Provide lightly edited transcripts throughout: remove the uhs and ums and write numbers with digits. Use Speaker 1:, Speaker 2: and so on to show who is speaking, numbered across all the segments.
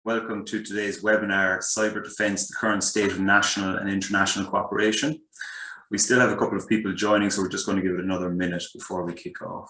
Speaker 1: Welcome to today's webinar, Cyber Defence, the Current State of National and International Cooperation. We still have a couple of people joining, so we're just going to give it another minute before we kick off.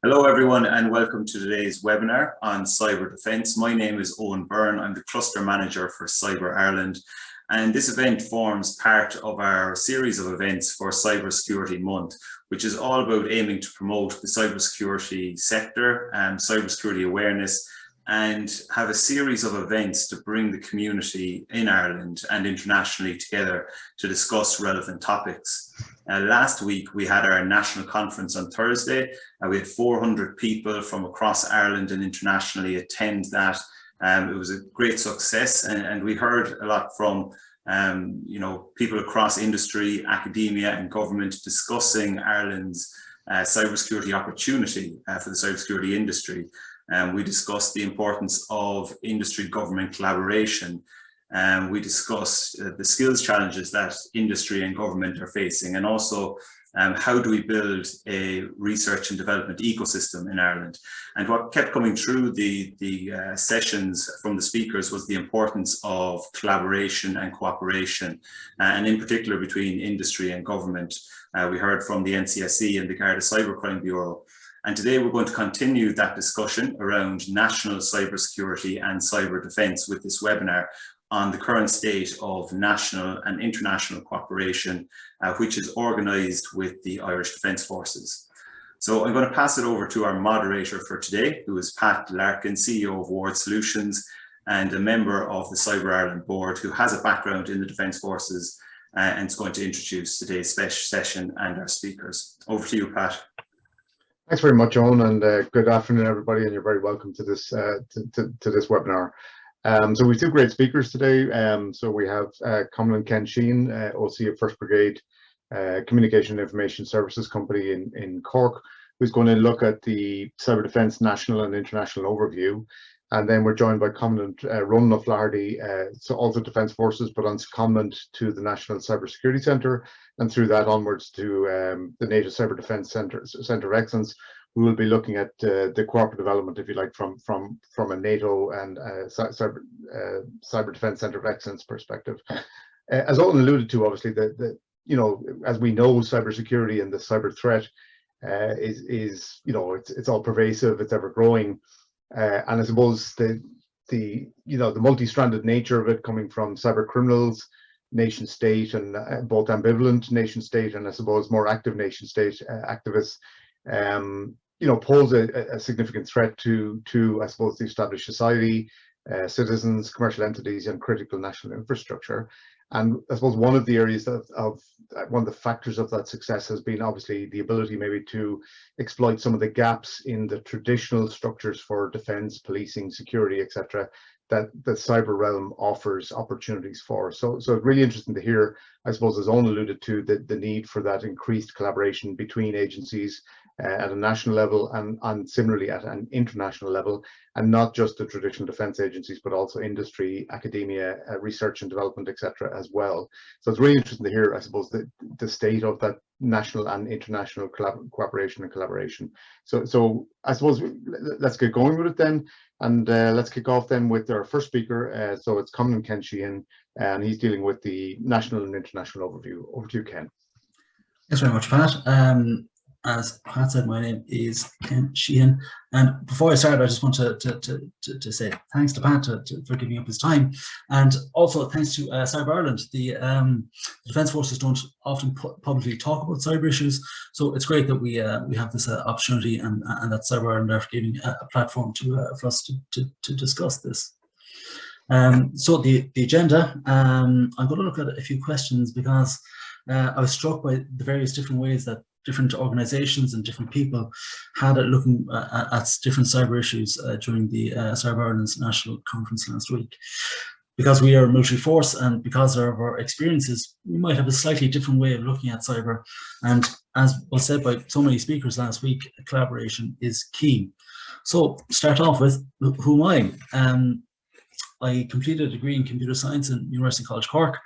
Speaker 1: Hello everyone and welcome to today's webinar on cyber defence. My name is Owen Byrne. I'm the Cluster Manager for Cyber Ireland, and this event forms part of our series of events for Cybersecurity Month, which is all about aiming to promote the cybersecurity sector and cybersecurity awareness, and have a series of events to bring the community in Ireland and internationally together to discuss relevant topics. Last week we had our national conference on Thursday. We had 400 people from across Ireland and internationally attend that. It was a great success, and we heard a lot from people across industry, academia and government discussing Ireland's cybersecurity opportunity for the cybersecurity industry. We discussed the importance of industry-government collaboration. We discussed the skills challenges that industry and government are facing, and also how do we build a research and development ecosystem in Ireland. And what kept coming through the sessions from the speakers was the importance of collaboration and cooperation, and in particular between industry and government. We heard from the NCSE and the Garda Cybercrime Bureau. And today we're going to continue that discussion around national cybersecurity and cyber defence with this webinar on the current state of national and international cooperation, which is organised with the Irish Defence Forces. So I'm going to pass it over to our moderator for today, who is Pat Larkin, CEO of Ward Solutions and a member of the Cyber Ireland board, who has a background in the Defence Forces and is going to introduce today's session and our speakers. Over to you, Pat.
Speaker 2: Thanks very much, Owen, and good afternoon, everybody, and you're very welcome to this this webinar. So we have two great speakers today. So we have Commandant Ken Sheehan, OC of 1st Brigade, Communication and Information Services Company in Cork, who's going to look at the cyber defence national and international overview. And then we're joined by Commandant Rónán of Flaherty, so also Defence Forces, but on secondment to the National Cybersecurity Centre, and through that onwards to the NATO Cyber Defence Centre of Excellence. We will be looking at the cooperative element, if you like, from a NATO and Cyber Defence Centre of Excellence perspective. As Owen alluded to, obviously, as we know, cybersecurity and the cyber threat is it's all pervasive, it's ever growing. And I suppose the multi-stranded nature of it, coming from cyber criminals, nation state, and both ambivalent nation state and I suppose more active nation state activists, pose a significant threat to I suppose the established society, citizens, commercial entities, and critical national infrastructure. And I suppose one of the areas one of the factors of that success has been obviously the ability maybe to exploit some of the gaps in the traditional structures for defence, policing, security, etc., that the cyber realm offers opportunities for. So it's really interesting to hear, I suppose, as Owen alluded to, the need for that increased collaboration between agencies at a national level and similarly at an international level, and not just the traditional defence agencies, but also industry, academia, research and development, etc. as well. So it's really interesting to hear, I suppose, the state of that national and international cooperation and collaboration. So I suppose let's get going with it then, and let's kick off then with our first speaker. So it's Commandant Ken Sheehan, and he's dealing with the national and international overview. Over to you, Ken.
Speaker 3: Thanks very much, Pat. As Pat said, my name is Ken Sheehan, and before I start, I just want to say thanks to Pat for giving up his time, and also thanks to Cyber Ireland. The Defence Forces don't often publicly talk about cyber issues, so it's great that we have this opportunity, and that Cyber Ireland are giving a platform for us to discuss this. So the agenda, I'm going to look at a few questions because I was struck by the various different ways that different organizations and different people had at looking at different cyber issues during the Cyber Ireland's national conference last week. Because we are a military force and because of our experiences, we might have a slightly different way of looking at cyber. And as was said by so many speakers last week, collaboration is key. So start off with, who am I? I completed a degree in computer science in University College Cork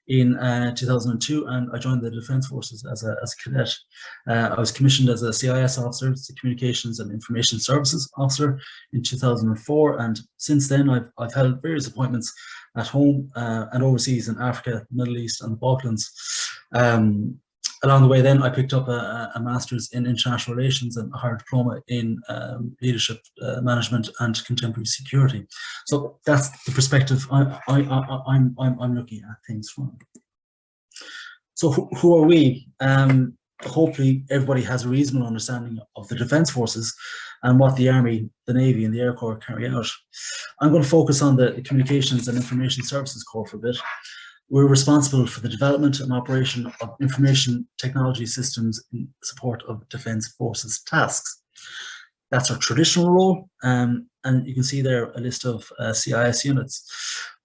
Speaker 3: in 2002, and I joined the Defence Forces as a cadet. I was commissioned as a CIS officer, the Communications and Information Services officer, in 2004, and since then I've held various appointments at home and overseas in Africa, the Middle East, and the Balkans. Along the way then, I picked up a master's in international relations and a higher diploma in leadership management and contemporary security. So that's the perspective I'm looking at things from. So who are we? Hopefully everybody has a reasonable understanding of the Defence Forces and what the Army, the Navy and the Air Corps carry out. I'm going to focus on the Communications and Information Services Corps for a bit. We're responsible for the development and operation of information technology systems in support of Defence Forces tasks. That's our traditional role, and you can see there a list of CIS units.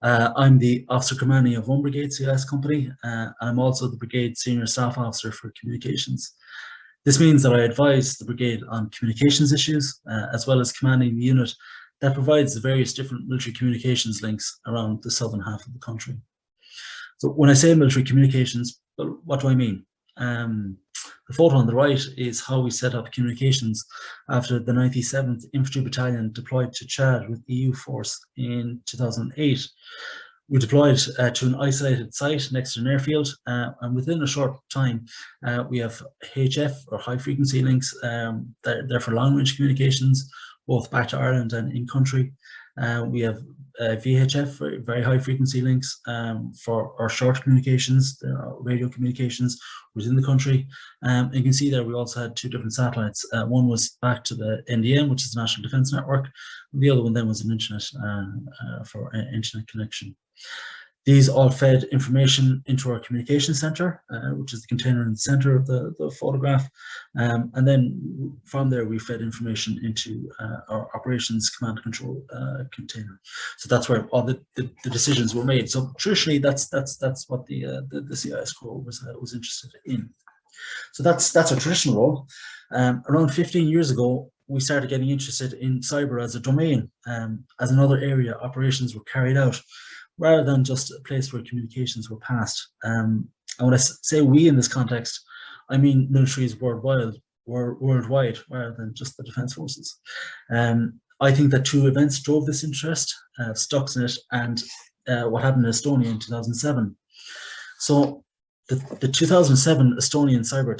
Speaker 3: I'm the Officer Commanding of one Brigade CIS company, and I'm also the Brigade Senior Staff Officer for Communications. This means that I advise the Brigade on communications issues, as well as commanding the unit that provides the various different military communications links around the southern half of the country. So when I say military communications, well, what do I mean? The photo on the right is how we set up communications after the 97th Infantry Battalion deployed to Chad with EU force in 2008. We deployed to an isolated site next to an airfield, and within a short time, we have HF, or high frequency links. They're for long range communications, both back to Ireland and in country. We have VHF, very high frequency links for our short communications, radio communications within the country. And you can see there we also had two different satellites. One was back to the NDN, which is the National Defence Network. The other one then was an internet for internet connection. These all fed information into our communication center, which is the container in the center of the photograph. And then from there, we fed information into our operations command and control container. So that's where all the decisions were made. So traditionally, that's what the CIS Corps was interested in. So that's our traditional role. Around 15 years ago, we started getting interested in cyber as a domain, as another area operations were carried out, rather than just a place where communications were passed. And when I say we in this context, I mean militaries worldwide, rather than just the Defence Forces. I think that two events drove this interest, Stuxnet and what happened in Estonia in 2007. So the 2007 Estonian cyber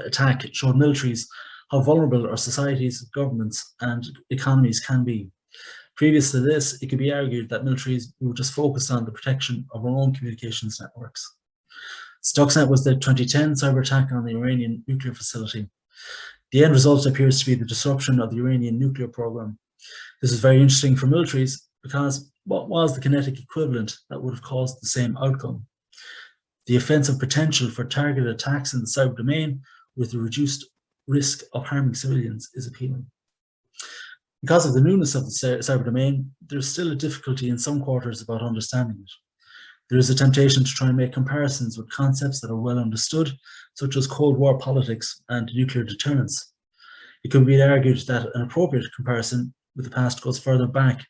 Speaker 3: attack showed militaries how vulnerable our societies, governments and economies can be. Previous to this, it could be argued that militaries were just focused on the protection of our own communications networks. Stuxnet was the 2010 cyber attack on the Iranian nuclear facility. The end result appears to be the disruption of the Iranian nuclear program. This is very interesting for militaries because what was the kinetic equivalent that would have caused the same outcome? The offensive potential for targeted attacks in the cyber domain with a reduced risk of harming civilians is appealing. Because of the newness of the cyber domain, there's still a difficulty in some quarters about understanding it. There is a temptation to try and make comparisons with concepts that are well understood, such as Cold War politics and nuclear deterrence. It could be argued that an appropriate comparison with the past goes further back,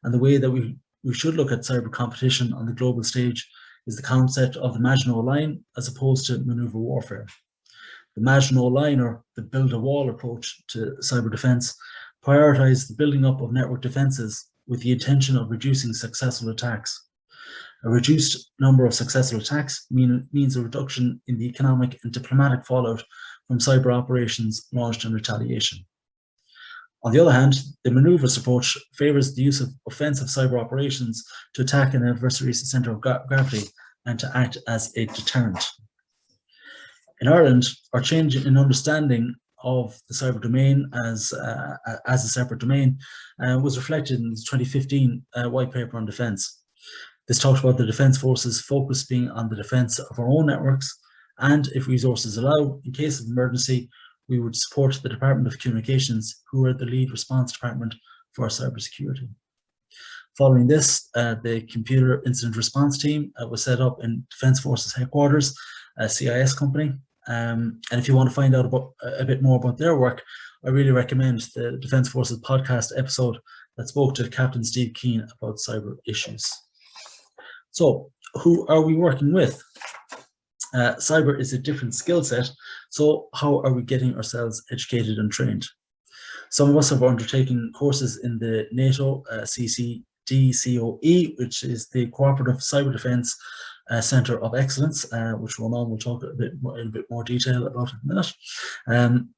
Speaker 3: and the way that we should look at cyber competition on the global stage is the concept of the Maginot Line as opposed to maneuver warfare. The Maginot Line, or the build a wall approach to cyber defense, prioritize the building up of network defenses with the intention of reducing successful attacks. A reduced number of successful attacks means a reduction in the economic and diplomatic fallout from cyber operations launched in retaliation. On the other hand, the maneuvers approach favors the use of offensive cyber operations to attack an adversary's center of gravity and to act as a deterrent. In Ireland, our change in understanding of the cyber domain as a separate domain was reflected in the 2015 White Paper on Defence. This talked about the Defence Forces' focus being on the defence of our own networks And if resources allow, in case of emergency, we would support the Department of Communications, who are the lead response department for cybersecurity. Following this, the Computer Incident Response Team was set up in Defence Forces Headquarters, a CIS company. And if you want to find out about a bit more about their work, I really recommend the Defence Forces podcast episode that spoke to Captain Steve Keane about cyber issues. So, who are we working with? Cyber is a different skill set, so how are we getting ourselves educated and trained? Some of us have undertaken courses in the NATO CCDCOE, which is the Cooperative Cyber Defence Centre of Excellence, which Rónán will talk in a bit more detail about in a minute.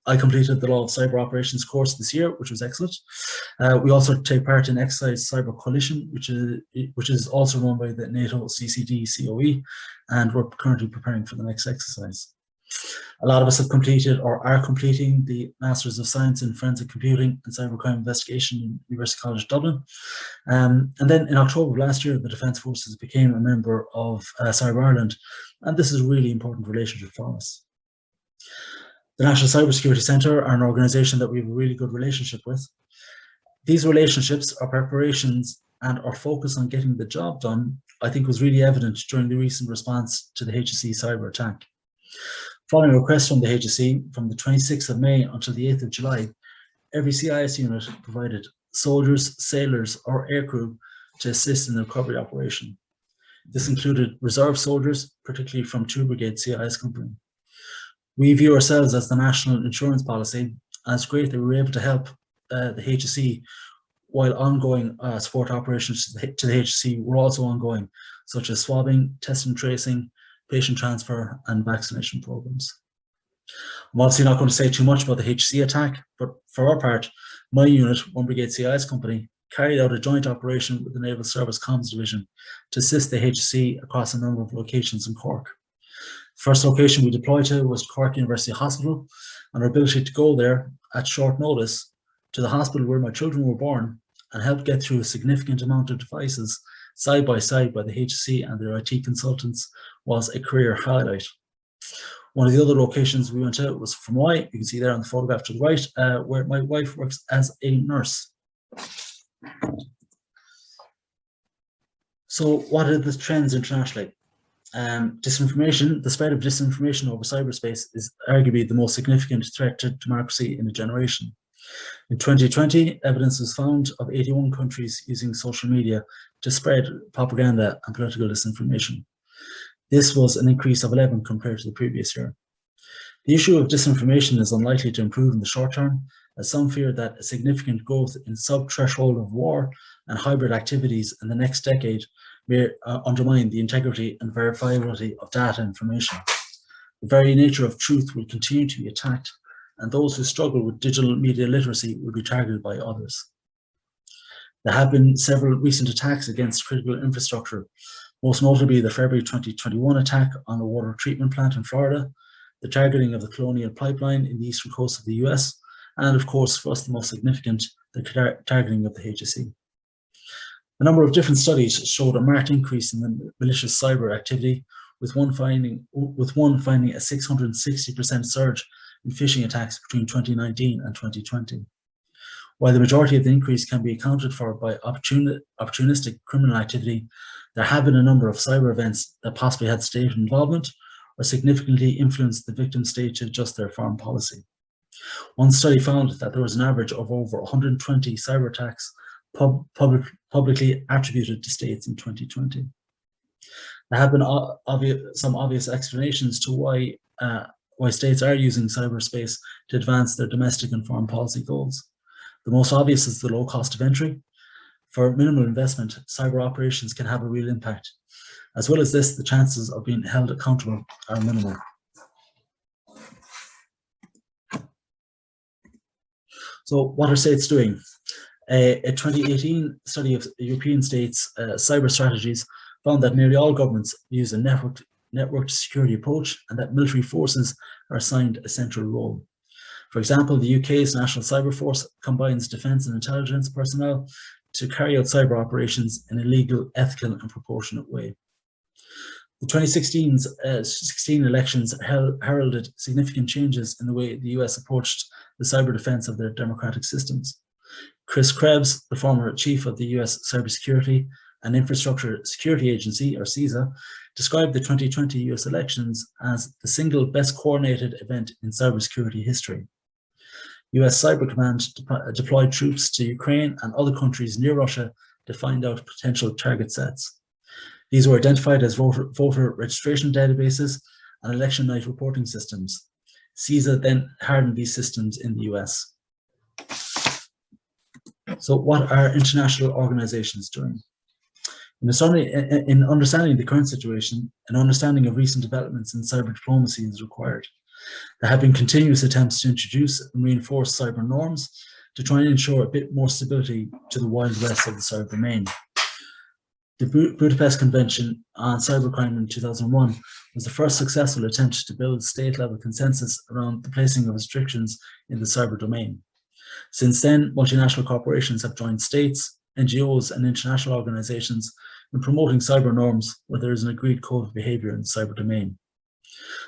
Speaker 3: I completed the Law of Cyber Operations course this year, which was excellent. We also take part in Exercise Cyber Coalition, which is also run by the NATO CCDCOE, and we're currently preparing for the next exercise. A lot of us have completed or are completing the Masters of Science in Forensic Computing and Cybercrime Investigation in University College Dublin. And then in October of last year, the Defence Forces became a member of Cyber Ireland, and this is a really important relationship for us. The National Cybersecurity Centre are an organisation that we have a really good relationship with. These relationships, our preparations, and our focus on getting the job done, I think was really evident during the recent response to the HSE cyber attack. Following a request from the HSE from the 26th of May until the 8th of July, every CIS unit provided soldiers, sailors, or aircrew to assist in the recovery operation. This included reserve soldiers, particularly from 2 Brigade CIS company. We view ourselves as the national insurance policy, and it's great that we were able to help the HSE while ongoing support operations to the HSE were also ongoing, such as swabbing, test and tracing, patient transfer, and vaccination programs. I'm obviously not going to say too much about the HSE attack, but for our part, my unit, 1 Brigade CIS Company, carried out a joint operation with the Naval Service Comms Division to assist the HSE across a number of locations in Cork. The first location we deployed to was Cork University Hospital, and our ability to go there at short notice to the hospital where my children were born and help get through a significant amount of devices side by side by the HSE and their IT consultants was a career highlight. One of the other locations we went to was Fermoy, you can see there on the photograph to the right, where my wife works as a nurse. So what are the trends internationally? Disinformation, the spread of disinformation over cyberspace is arguably the most significant threat to democracy in a generation. In 2020, evidence was found of 81 countries using social media to spread propaganda and political disinformation. This was an increase of 11 compared to the previous year. The issue of disinformation is unlikely to improve in the short term, as some fear that a significant growth in sub-threshold of war and hybrid activities in the next decade may undermine the integrity and verifiability of data information. The very nature of truth will continue to be attacked, and those who struggle with digital media literacy will be targeted by others. There have been several recent attacks against critical infrastructure, most notably the February 2021 attack on a water treatment plant in Florida, the targeting of the Colonial Pipeline in the eastern coast of the US, and of course, for us the most significant, the targeting of the HSE. A number of different studies showed a marked increase in the malicious cyber activity, with one finding a 660% surge in phishing attacks between 2019 and 2020. While the majority of the increase can be accounted for by opportunistic criminal activity, there have been a number of cyber events that possibly had state involvement or significantly influenced the victim state to adjust their foreign policy. One study found that there was an average of over 120 cyber attacks publicly attributed to states in 2020. There have been some obvious explanations to why states are using cyberspace to advance their domestic and foreign policy goals. The most obvious is the low cost of entry. For minimal investment, cyber operations can have a real impact. As well as this, the chances of being held accountable are minimal. So what are states doing? A 2018 study of European states' cyber strategies found that nearly all governments use a networked security approach, and that military forces are assigned a central role. For example, the UK's National Cyber Force combines defence and intelligence personnel to carry out cyber operations in a legal, ethical and proportionate way. The 2016 elections heralded significant changes in the way the US approached the cyber defense of their democratic systems. Chris Krebs, the former chief of the US Cybersecurity and Infrastructure Security Agency, or CISA, described the 2020 US elections as the single best coordinated event in cybersecurity history. US Cyber Command deployed troops to Ukraine and other countries near Russia to find out potential target sets. These were identified as voter registration databases and election night reporting systems. CISA then hardened these systems in the US. So what are international organizations doing? In understanding the current situation, an understanding of recent developments in cyber diplomacy is required. There have been continuous attempts to introduce and reinforce cyber norms to try and ensure a bit more stability to the wild west of the cyber domain. The Budapest Convention on Cybercrime in 2001 was the first successful attempt to build state-level consensus around the placing of restrictions in the cyber domain. Since then, multinational corporations have joined states, NGOs, and international organizations in promoting cyber norms where there is an agreed code of behavior in the cyber domain.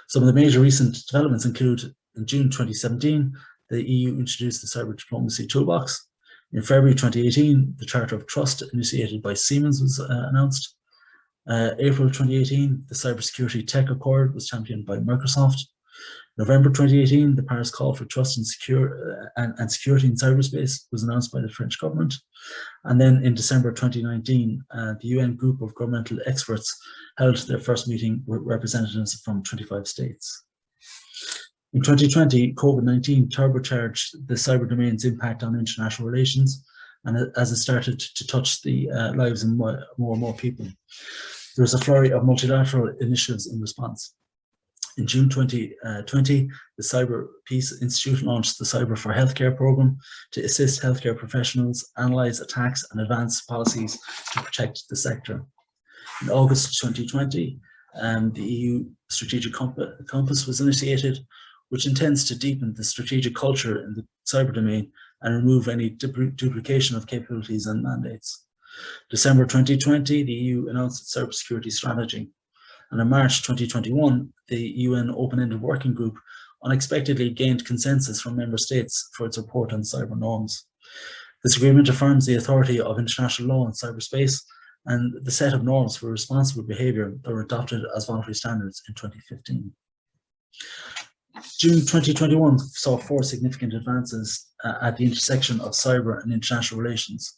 Speaker 3: Some of the major recent developments include, in June 2017, the EU introduced the Cyber Diplomacy Toolbox. In February 2018, the Charter of Trust initiated by Siemens was announced. April 2018, the Cybersecurity Tech Accord was championed by Microsoft. November 2018, the Paris Call for Trust and Security in Cyberspace was announced by the French government. And then in December 2019, the UN group of governmental experts held their first meeting with representatives from 25 states. In 2020, COVID-19 turbocharged the cyber domain's impact on international relations, and as it started to touch the lives of more and more people. There was a flurry of multilateral initiatives in response. In June 2020, the Cyber Peace Institute launched the Cyber for Healthcare program to assist healthcare professionals analyze attacks and advance policies to protect the sector. In August 2020, the EU Strategic Compass was initiated, which intends to deepen the strategic culture in the cyber domain and remove any duplication of capabilities and mandates. December 2020, the EU announced its cybersecurity strategy. And in March 2021, the UN Open-Ended Working Group unexpectedly gained consensus from member states for its report on cyber norms. This agreement affirms the authority of international law in cyberspace and the set of norms for responsible behaviour that were adopted as voluntary standards in 2015. June 2021 saw 4 significant advances at the intersection of cyber and international relations.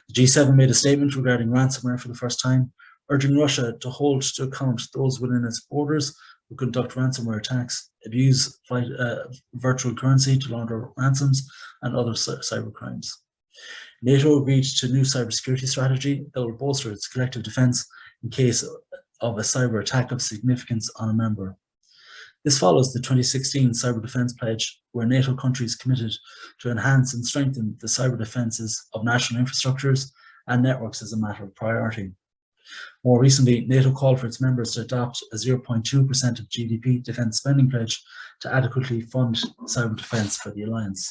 Speaker 3: The G7 made a statement regarding ransomware for the first time, urging Russia to hold to account those within its borders who conduct ransomware attacks, abuse virtual currency to launder ransoms, and other cyber crimes. NATO agreed to a new cybersecurity strategy that will bolster its collective defence in case of a cyber attack of significance on a member. This follows the 2016 Cyber Defence Pledge, where NATO countries committed to enhance and strengthen the cyber defences of national infrastructures and networks as a matter of priority. More recently, NATO called for its members to adopt a 0.2% of GDP defence spending pledge to adequately fund cyber defence for the alliance.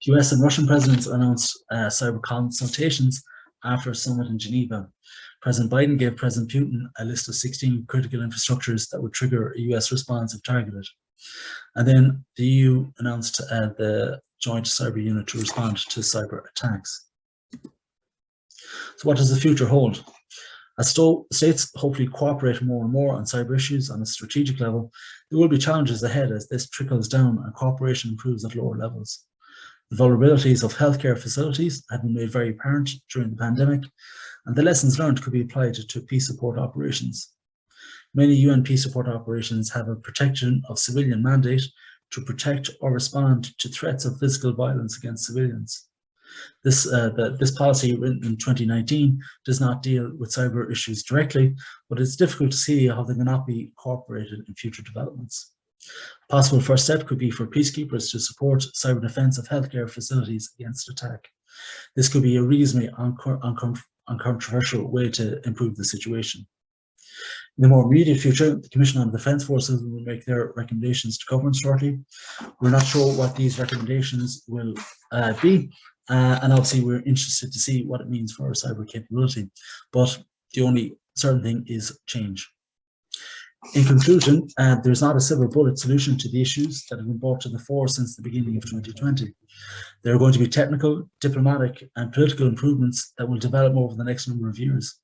Speaker 3: US and Russian presidents announced cyber consultations after a summit in Geneva. President Biden gave President Putin a list of 16 critical infrastructures that would trigger a US response if targeted. And then the EU announced the Joint Cyber Unit to respond to cyber attacks. So what does the future hold? As states hopefully cooperate more and more on cyber issues on a strategic level, there will be challenges ahead as this trickles down and cooperation improves at lower levels. The vulnerabilities of healthcare facilities have been made very apparent during the pandemic, and the lessons learned could be applied to peace support operations. Many UN peace support operations have a protection of civilian mandate to protect or respond to threats of physical violence against civilians. This policy, written in 2019, does not deal with cyber issues directly, but it's difficult to see how they cannot be incorporated in future developments. A possible first step could be for peacekeepers to support cyber defense of healthcare facilities against attack. This could be a reasonably uncontroversial way to improve the situation. In the more immediate future, the Commission on Defence Forces will make their recommendations to government shortly. We're not sure what these recommendations will be, and obviously we're interested to see what it means for our cyber capability. But the only certain thing is change. In conclusion, there's not a silver bullet solution to the issues that have been brought to the fore since the beginning of 2020. There are going to be technical, diplomatic, and political improvements that will develop over the next number of years.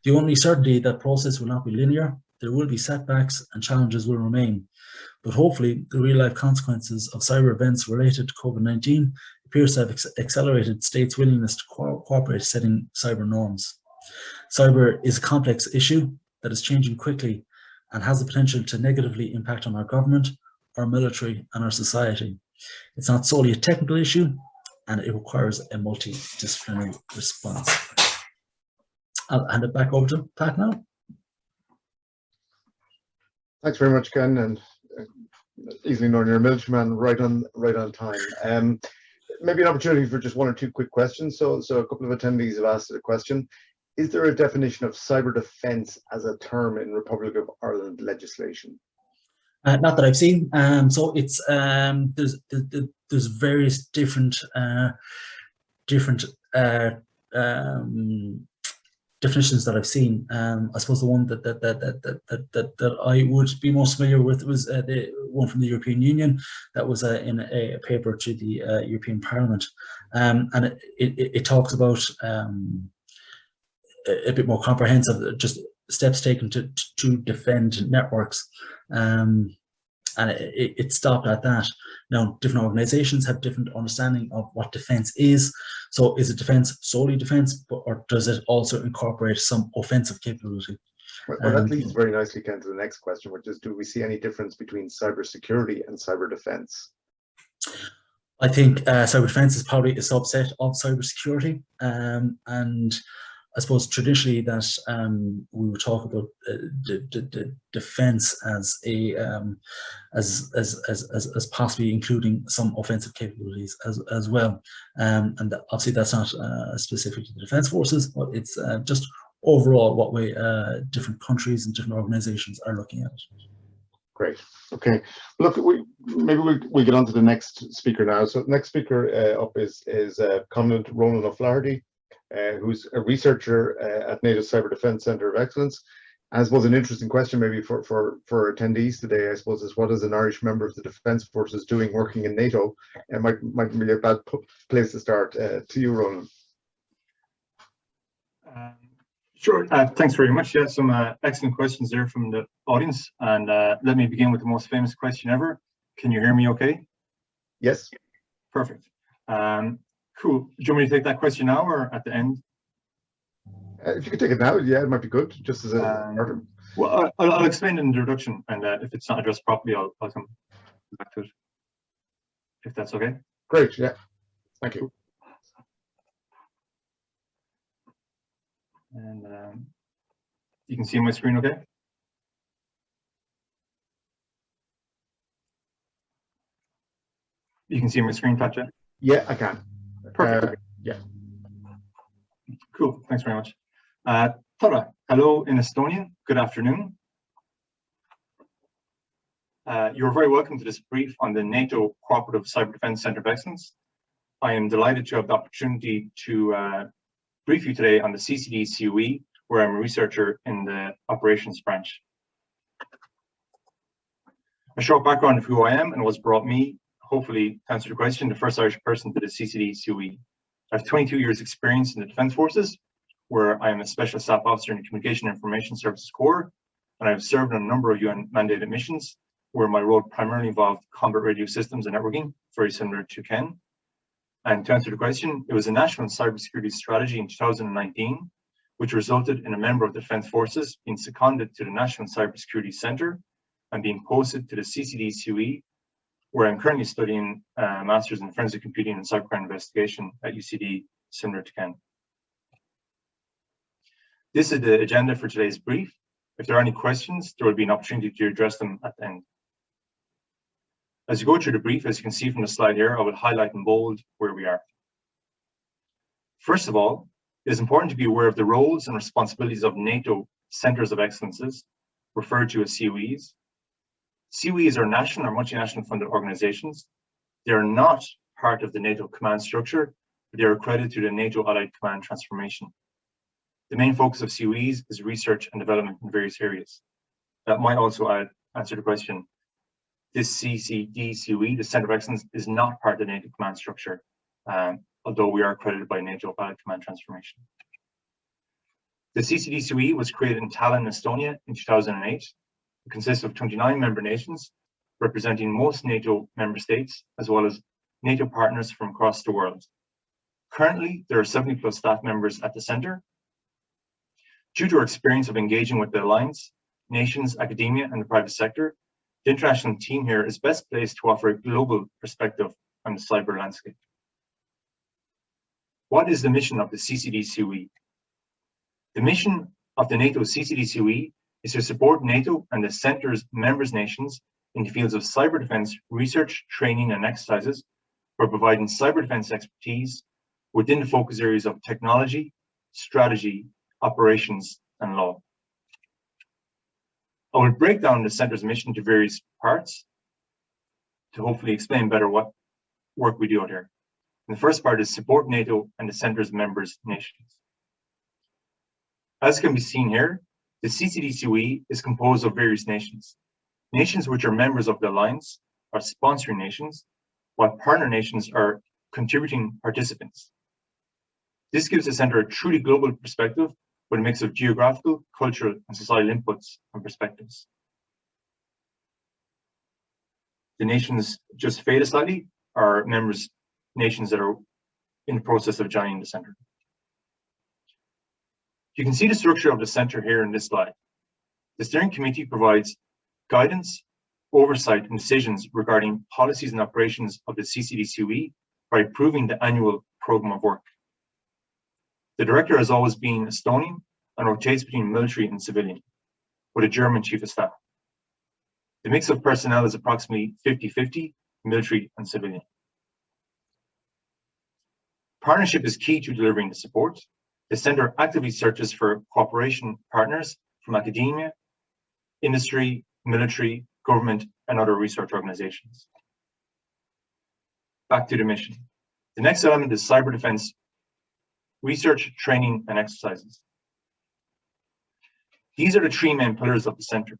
Speaker 3: The only certainty that process will not be linear. There will be setbacks and challenges will remain. But hopefully, the real-life consequences of cyber events related to COVID-19 appears to have accelerated states' willingness to cooperate setting cyber norms. Cyber is a complex issue that is changing quickly and has the potential to negatively impact on our government, our military, and our society. It's not solely a technical issue, and it requires a multidisciplinary response. I'll hand it back over to Pat now.
Speaker 2: Thanks very much, Ken, and easily known you're a military man, right on time. Maybe an opportunity for just one or two quick questions. So a couple of attendees have asked a question. Is there a definition of cyber defense as a term in Republic of Ireland legislation?
Speaker 3: Not that I've seen. So it's there's various different definitions that I've seen. I suppose the one that I would be most familiar with was the one from the European Union that was in a paper to the European Parliament, and it talks about a bit more comprehensive, just steps taken to defend networks, and it stopped at that. Now, different organizations have different understanding of what defense is. So is it defense solely defense, or does it also incorporate some offensive capability?
Speaker 2: Well, that leads very nicely, Ken, to the next question, which is, do we see any difference between cybersecurity and cyber defense?
Speaker 3: I think cyber defense is probably a subset of cybersecurity, and I suppose traditionally that we would talk about the defense as a as possibly including some offensive capabilities as well, and obviously that's not specific to the defense forces, but it's just overall what way different countries and different organizations are looking at it. Great.
Speaker 2: Okay. Look, maybe we get on to the next speaker now. So the next speaker up is Commandant Rónán of Flaherty, who's a researcher at NATO Cyber Defense Centre of Excellence. And I suppose an interesting question maybe for attendees today, I suppose, is what is an Irish member of the Defence Forces doing working in NATO? It might be a bad place to start. To you, Rónán.
Speaker 4: Sure, thanks very much. Yeah, some excellent questions there from the audience. And let me begin with the most famous question ever. Can you hear me okay?
Speaker 2: Yes.
Speaker 4: Perfect. Cool. Do you want me to take that question now or at the end?
Speaker 2: If you could take it now, yeah, it might be good, just as a
Speaker 4: well, I'll explain in the introduction, and if it's not addressed properly, I'll come back to it, if that's okay.
Speaker 2: Great, yeah. Thank you.
Speaker 4: And you can see my screen okay? You can see my screen, Patrick?
Speaker 2: Yeah, I can.
Speaker 4: Perfect.
Speaker 2: Yeah.
Speaker 4: Cool, thanks very much. Tora, hello in Estonian, good afternoon. You're very welcome to this brief on the NATO Cooperative Cyber Defense Centre of Excellence. I am delighted to have the opportunity to brief you today on the CCD COE, where I'm a researcher in the operations branch. A short background of who I am and what's brought me, hopefully to answer the question, the first Irish person to the CCD COE. I have 22 years experience in the Defence Forces, where I am a Special Staff Officer in the Communication and Information Services Corps, and I've served on a number of UN mandated missions, where my role primarily involved combat radio systems and networking, very similar to Ken. And to answer the question, it was a national cybersecurity strategy in 2019, which resulted in a member of the Defence Forces being seconded to the National Cybersecurity Centre and being posted to the CCD COE, where I'm currently studying a Master's in Forensic Computing and Cybercrime Investigation at UCD, similar to Ken. This is the agenda for today's brief. If there are any questions, there will be an opportunity to address them at the end. As you go through the brief, as you can see from the slide here, I will highlight in bold where we are. First of all, it is important to be aware of the roles and responsibilities of NATO Centres of Excellences, referred to as COEs. COEs are national or multinational funded organizations. They are not part of the NATO command structure, but they are accredited to the NATO Allied Command Transformation. The main focus of COEs is research and development in various areas. That might also answer the question. This CCD COE, the Centre of Excellence, is not part of the NATO command structure, although we are accredited by NATO Allied Command Transformation. The CCD COE was created in Tallinn, Estonia in 2008. It consists of 29 member nations, representing most NATO member states, as well as NATO partners from across the world. Currently, there are 70+ staff members at the centre. Due to our experience of engaging with the alliance, nations, academia, and the private sector, the international team here is best placed to offer a global perspective on the cyber landscape. What is the mission of the CCD COE? The mission of the NATO CCD COE is to support NATO and the Centre's members nations in the fields of cyber defense research, training, and exercises for providing cyber defense expertise within the focus areas of technology, strategy, operations, and law. I will break down the Centre's mission to various parts to hopefully explain better what work we do out here. And the first part is support NATO and the Centre's members nations. As can be seen here, the CCD COE is composed of various nations. Nations which are members of the alliance are sponsoring nations, while partner nations are contributing participants. This gives the Centre a truly global perspective with a mix of geographical, cultural, and societal inputs and perspectives. The nations just faded slightly are nations that are in the process of joining the Centre. You can see the structure of the Centre here in this slide. The steering committee provides guidance, oversight, and decisions regarding policies and operations of the CCD COE by approving the annual programme of work. The director has always been Estonian and rotates between military and civilian, with a German chief of staff. The mix of personnel is approximately 50-50, military and civilian. Partnership is key to delivering the support. The Centre actively searches for cooperation partners from academia, industry, military, government, and other research organizations. Back to the mission. The next element is cyber defense research, training, and exercises. These are the three main pillars of the Centre.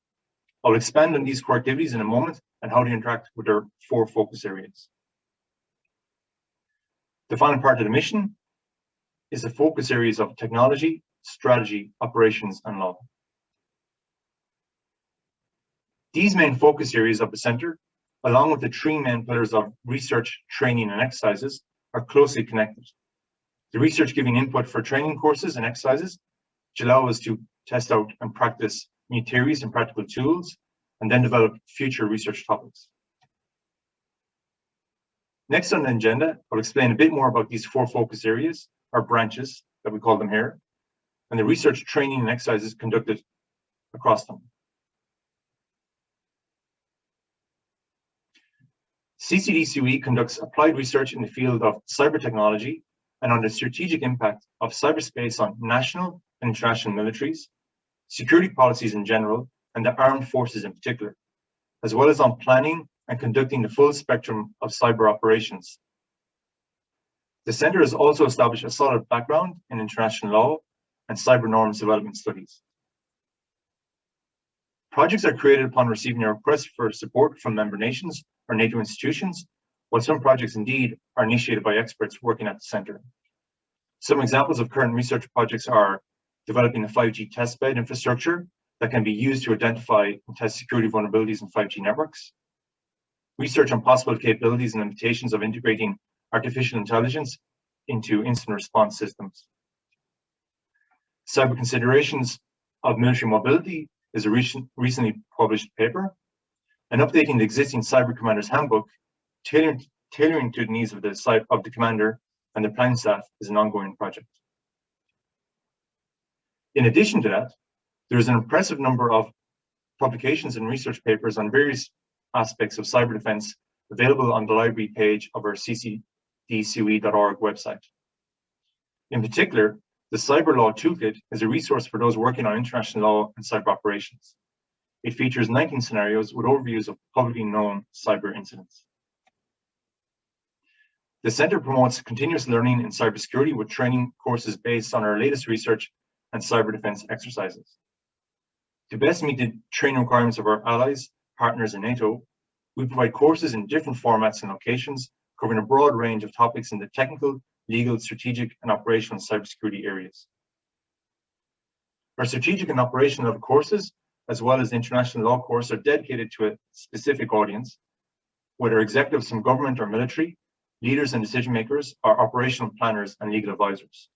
Speaker 4: I'll expand on these core activities in a moment and how they interact with our 4 focus areas. The final part of the mission is the focus areas of technology, strategy, operations, and law. These main focus areas of the Centre, along with the 3 main pillars of research, training, and exercises, are closely connected. The research giving input for training courses and exercises, which allow us to test out and practice new theories and practical tools, and then develop future research topics. Next on the agenda, I'll explain a bit more about these 4 focus areas, or branches, that we call them here, and the research, training, and exercises conducted across them. CCD COE conducts applied research in the field of cyber technology and on the strategic impact of cyberspace on national and international militaries, security policies in general, and the armed forces in particular, as well as on planning and conducting the full spectrum of cyber operations. The Centre has also established a solid background in international law and cyber norms development studies. Projects are created upon receiving a request for support from member nations or NATO institutions, while some projects indeed are initiated by experts working at the Centre. Some examples of current research projects are developing a 5G testbed infrastructure that can be used to identify and test security vulnerabilities in 5G networks, research on possible capabilities and limitations of integrating artificial intelligence into incident response systems. Cyber considerations of military mobility is a recently published paper, and updating the existing Cyber Commander's Handbook, tailoring to the needs of the commander and the planning staff is an ongoing project. In addition to that, there is an impressive number of publications and research papers on various aspects of cyber defense available on the library page of our ccdcoe.org website. In particular, the Cyber Law Toolkit is a resource for those working on international law and cyber operations. It features 19 scenarios with overviews of publicly known cyber incidents. The Centre promotes continuous learning in cybersecurity with training courses based on our latest research and cyber defense exercises. To best meet the training requirements of our allies, partners in NATO, we provide courses in different formats and locations, covering a broad range of topics in the technical, legal, strategic, and operational cybersecurity areas. Our strategic and operational level courses, as well as the international law course, are dedicated to a specific audience, whether executives from government or military, leaders and decision makers, or operational planners and legal advisors.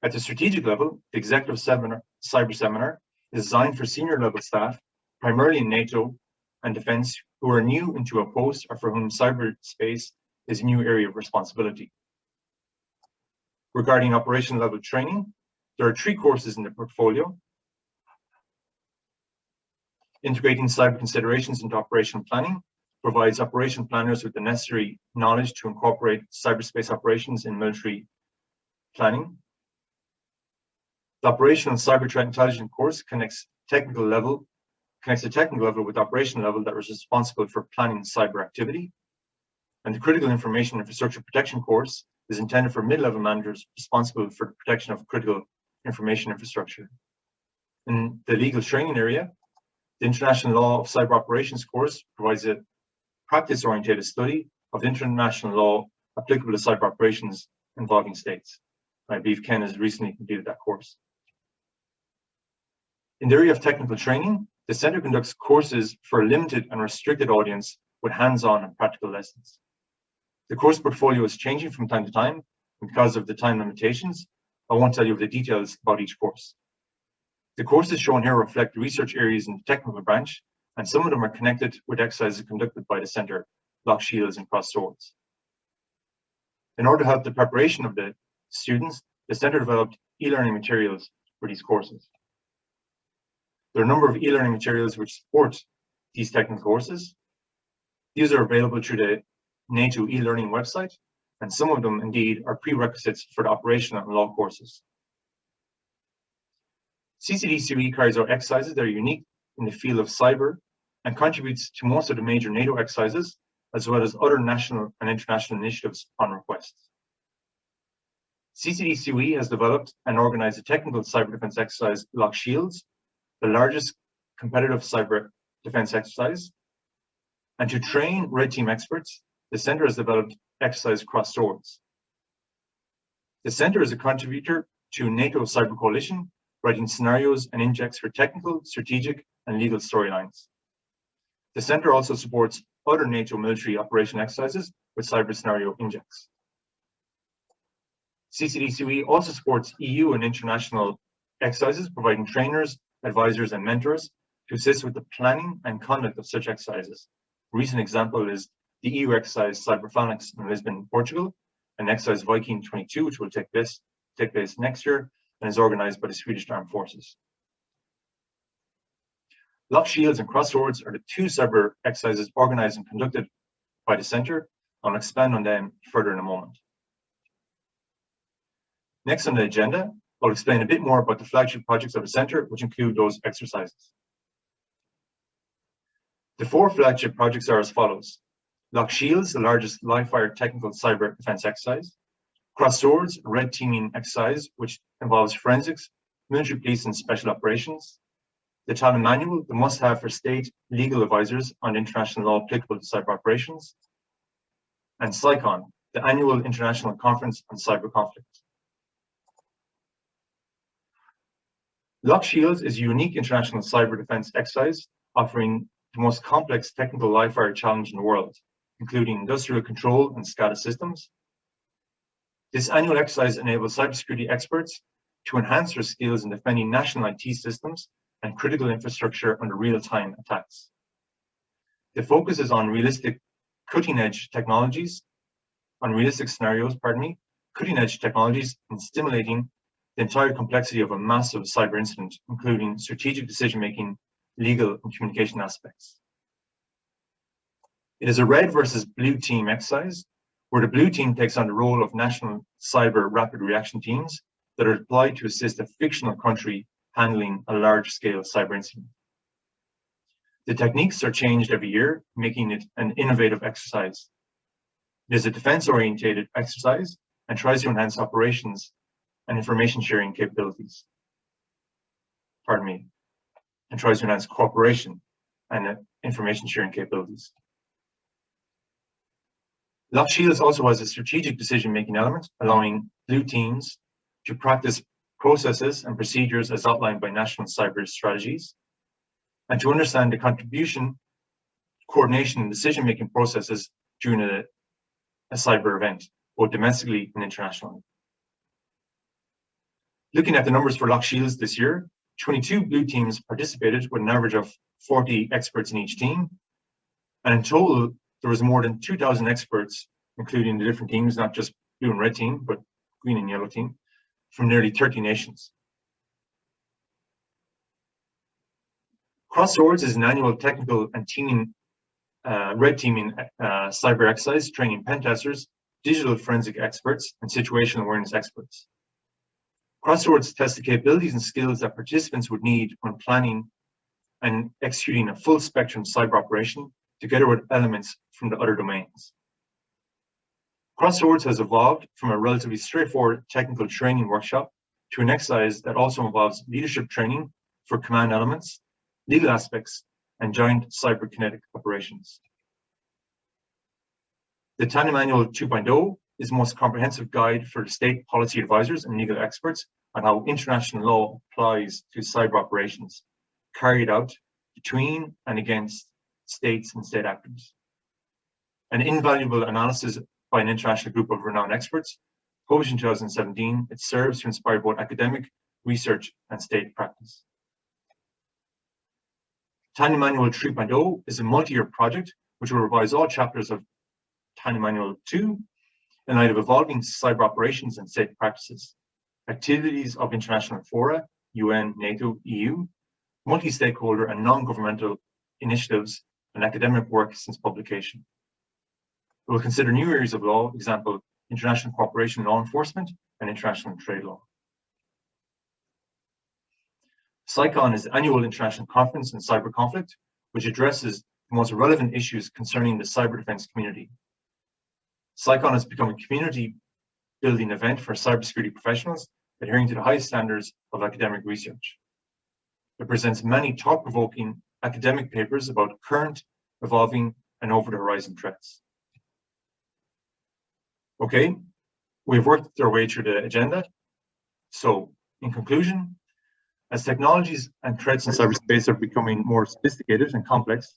Speaker 4: At the strategic level, the executive cyber seminar is designed for senior level staff, primarily in NATO and defense, who are new into a post or for whom cyberspace is a new area of responsibility. Regarding operational level training, there are 3 courses in the portfolio. Integrating cyber considerations into operational planning provides operation planners with the necessary knowledge to incorporate cyberspace operations in military planning. The operational cyber threat intelligence course connects the technical level with the operational level that is responsible for planning cyber activity. And the critical information infrastructure protection course is intended for mid-level managers responsible for the protection of critical information infrastructure. In the legal training area, the International Law of Cyber Operations course provides a practice-oriented study of the international law applicable to cyber operations involving states. I believe Ken has recently completed that course. In the area of technical training, the Centre conducts courses for a limited and restricted audience with hands-on and practical lessons. The course portfolio is changing from time to time, and because of the time limitations, I won't tell you the details about each course. The courses shown here reflect the research areas in the technical branch, and some of them are connected with exercises conducted by the Centre, Lock Shields and Cross Swords. In order to help the preparation of the students, the Centre developed e-learning materials for these courses. There are a number of e-learning materials which support these technical courses. These are available through the NATO e-learning website, and some of them indeed are prerequisites for the operational and law courses. CCD-COE carries out exercises that are unique in the field of cyber and contributes to most of the major NATO exercises, as well as other national and international initiatives on request. CCD-COE has developed and organized a technical cyber defense exercise, Lock Shields, the largest competitive cyber defense exercise. And to train Red Team experts, the Centre has developed exercise Cross Swords. The Centre is a contributor to NATO Cyber Coalition, writing scenarios and injects for technical, strategic, and legal storylines. The Centre also supports other NATO military operation exercises with cyber scenario injects. CCD-COE also supports EU and international exercises, providing trainers, advisors, and mentors to assist with the planning and conduct of such exercises. A recent example is the EU exercise Cyber Phalanx in Lisbon, Portugal, and exercise Viking 22, which will take place next year and is organized by the Swedish Armed Forces. Lock Shields and Cross Swords are the 2 cyber exercises organized and conducted by the Centre. I'll expand on them further in a moment. Next on the agenda, I'll explain a bit more about the flagship projects of the Centre, which include those exercises. The 4 flagship projects are as follows. Lock Shields, the largest live-fire technical cyber defense exercise. Cross Swords, a red teaming exercise, which involves forensics, military police, and special operations. The Talon Manual, the must-have for state legal advisors on international law applicable to cyber operations. And CyCon, the annual international conference on cyber conflict. Lock Shields is a unique international cyber defense exercise offering the most complex technical live-fire challenge in the world, including industrial control and SCADA systems. This annual exercise enables cybersecurity experts to enhance their skills in defending national IT systems and critical infrastructure under real-time attacks. The focus is on realistic cutting-edge technologies, cutting-edge technologies in stimulating the entire complexity of a massive cyber incident, including strategic decision-making, legal, and communication aspects. It is a red versus blue team exercise, where the blue team takes on the role of national cyber rapid reaction teams that are deployed to assist a fictional country handling a large-scale cyber incident. The techniques are changed every year, making it an innovative exercise. It is a defense-oriented exercise and tries to enhance operations and information sharing capabilities. Pardon me. And tries to enhance cooperation and information sharing capabilities. Lock Shields also has a strategic decision-making element, allowing blue teams to practice processes and procedures as outlined by national cyber strategies, and to understand the contribution, coordination, and decision-making processes during a cyber event, both domestically and internationally. Looking at the numbers for Lock Shields this year, 22 blue teams participated with an average of 40 experts in each team. And in total, there was more than 2,000 experts, including the different teams, not just blue and red team, but green and yellow team, from nearly 30 nations. Crossroads is an annual technical and teaming, red teaming cyber exercise, training pen testers, digital forensic experts, and situational awareness experts. Crossroads tests the capabilities and skills that participants would need when planning and executing a full spectrum cyber operation, together with elements from the other domains. Crossroads has evolved from a relatively straightforward technical training workshop to an exercise that also involves leadership training for command elements, legal aspects, and joint cyberkinetic operations. The TANI Manual 2.0 is the most comprehensive guide for state policy advisors and legal experts on how international law applies to cyber operations carried out between and against states and state actors. An invaluable analysis by an international group of renowned experts, published in 2017, it serves to inspire both academic, research, and state practice. TANI Manual 3.0 is a multi-year project which will revise all chapters of TANI Manual 2 in light of evolving cyber operations and state practices, activities of international fora, UN, NATO, EU, multi-stakeholder and non-governmental initiatives, and academic work since publication. We will consider new areas of law, example, international cooperation in law enforcement and international trade law. CyCon is the annual international conference in cyber conflict, which addresses the most relevant issues concerning the cyber defense community. CyCon has become a community building event for cybersecurity professionals adhering to the highest standards of academic research. It presents many thought-provoking academic papers about current, evolving, and over-the-horizon threats. Okay, we've worked our way through the agenda. So, in conclusion, as technologies and threats in cyberspace are becoming more sophisticated and complex,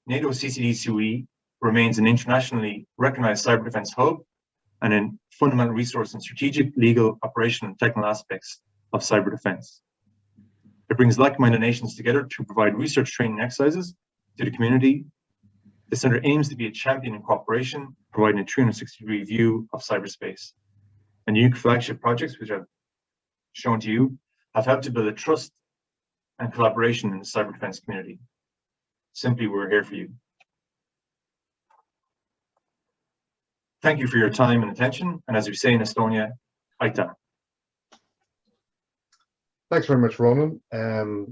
Speaker 4: NATO CCD-COE remains an internationally recognized cyber defense hub and a fundamental resource in strategic, legal, operational, and technical aspects of cyber defense. It brings like-minded nations together to provide research training exercises to the community. The center aims to be a champion in cooperation, providing a 360-degree view of cyberspace. And unique flagship projects, which I've shown to you, have helped to build a trust and collaboration in the cyber defense community. Simply, we're here for you. Thank you for your time and attention. And as we say in Estonia, aitäh.
Speaker 2: Thanks very much, Rónán.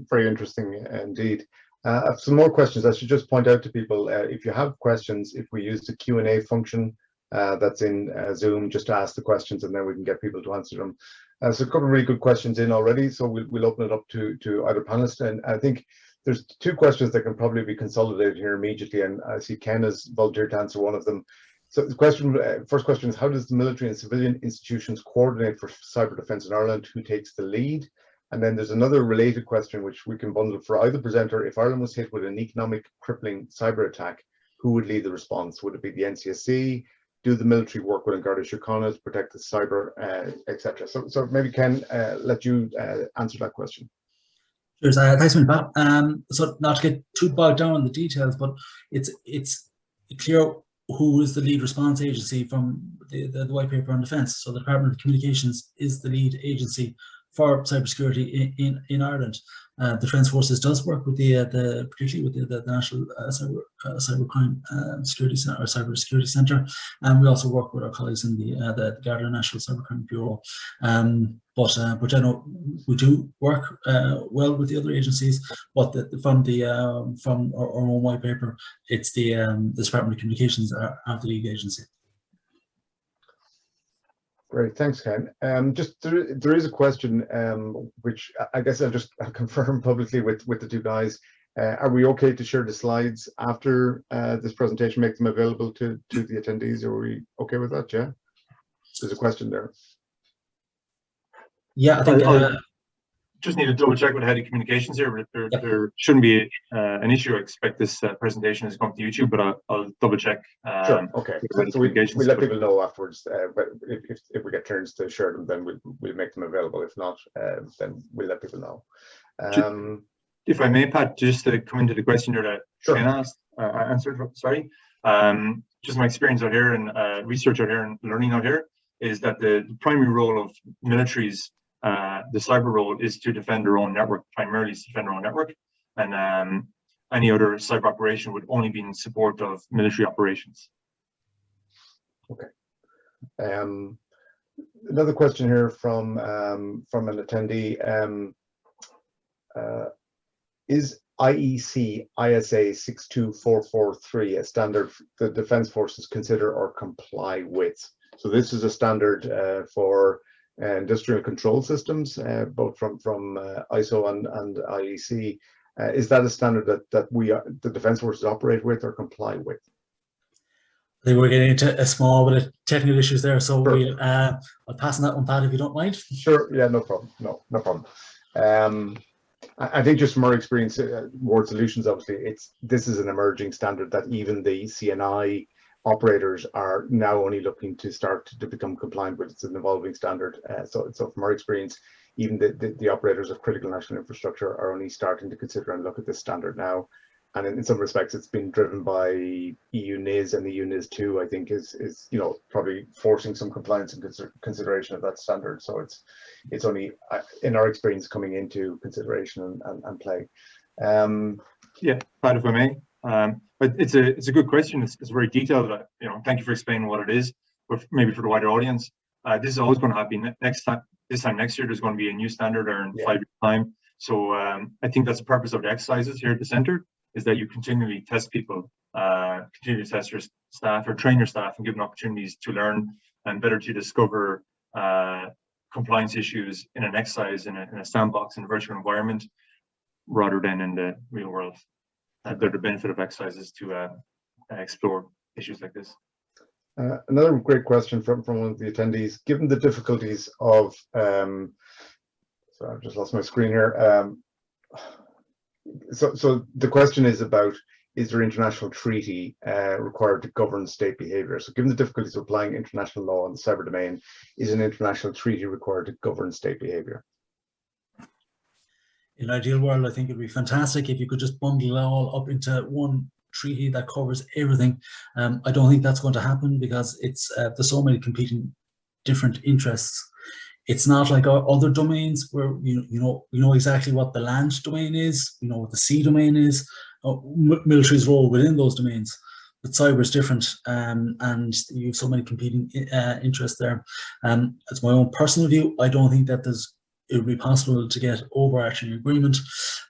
Speaker 2: Very interesting indeed. I have some more questions. I should just point out to people, if you have questions, if we use the Q&A function that's in Zoom, just to ask the questions and then we can get people to answer them. So a couple of really good questions in already, so we'll open it up to either panelist. And I think there's two questions that can probably be consolidated here immediately, and I see Ken has volunteered to answer one of them. So the first question is, how does the military and civilian institutions coordinate for cyber defense in Ireland? Who takes the lead? And then there's another related question which we can bundle for either presenter. If Ireland was hit with an economic crippling cyber attack, who would lead the response? Would it be the NCSC? Do the military work with Garda Síochána to protect the cyber, etc.? So maybe Ken, let you answer that question.
Speaker 3: Sure. Thanks, Pat. So not to get too bogged down in the details, but it's clear who is the lead response agency from the white paper on defence. So the Department of Communications is the lead agency for cybersecurity in Ireland. The Defence Forces does work with particularly with the National Cybercrime Security Centre or Cyber Security Centre, and we also work with our colleagues in the Garda National Cybercrime Bureau. But I know we do work well with the other agencies. But from our own white paper, it's the Department of Communications are the lead agency.
Speaker 2: Great, thanks, Ken. Just there is a question, which I guess I'll confirm publicly with the two guys. Are we okay to share the slides after this presentation, make them available to the attendees? Are we okay with that? Yeah. There's a question there.
Speaker 3: Yeah, I think.
Speaker 4: Just need to double check with the head of communications here, but there shouldn't be an issue. I expect this presentation is going to YouTube, but I'll double check.
Speaker 2: Sure. Okay. So we let people know afterwards. But if we get turns to share them, then we'll make them available. If not, then we'll let people know.
Speaker 4: If I may, Pat, just to come into the question here that
Speaker 2: sure.
Speaker 4: Ken asked, answered. Sorry. Just my experience out here and research out here and learning out here is that the primary role of militaries. The cyber role is to defend their own network, primarily to defend their own network, and any other cyber operation would only be in support of military operations.
Speaker 2: Okay. Another question here from an attendee. Is IEC ISA 62443 a standard the Defence Forces consider or comply with? So this is a standard for industrial control systems, both from ISO and IEC. Is that a standard that the Defence Forces operate with or comply with?
Speaker 3: I think we're getting into a small bit of technical issues there, so
Speaker 2: sure.
Speaker 3: I'll pass on that one, Pat, if you don't mind.
Speaker 2: Sure. Yeah, no problem. No problem. I think just from our experience, Ward Solutions, obviously, this is an emerging standard that even the CNI operators are now only looking to start to become compliant with. It's an evolving standard. So from our experience, even the operators of critical national infrastructure are only starting to consider and look at this standard now. And in some respects, it's been driven by EU NIS, and the EU NIS 2, I think, is probably forcing some compliance and consideration of that standard. So it's only, in our experience, coming into consideration and play.
Speaker 4: Yeah, Pat, if I may. But it's a good question. It's very detailed. Thank you for explaining what it is. But maybe for the wider audience, this is always going to happen. This time next year, there's going to be a new standard, or in 5 years' time. So I think that's the purpose of the exercises here at the centre, is that you continually test people, continue to test your staff or train your staff and give them opportunities to learn and better to discover compliance issues in an exercise, in a sandbox, in a virtual environment, rather than in the real world. They're the benefit of exercises to explore issues like this.
Speaker 2: Another great question from one of the attendees. Given the difficulties of, sorry, I've just lost my screen here. So the question is about, is there international treaty required to govern state behaviour? So given the difficulties of applying international law in the cyber domain, is an international treaty required to govern state behaviour?
Speaker 3: In an ideal world, I think it'd be fantastic if you could just bundle it all up into one treaty that covers everything. I don't think that's going to happen, because there's so many competing different interests. It's not like our other domains where we know exactly what the land domain is, we know what the sea domain is, military's role within those domains. But cyber is different, and you have so many competing interests there. As my own personal view, I don't think that it would be possible to get overarching agreement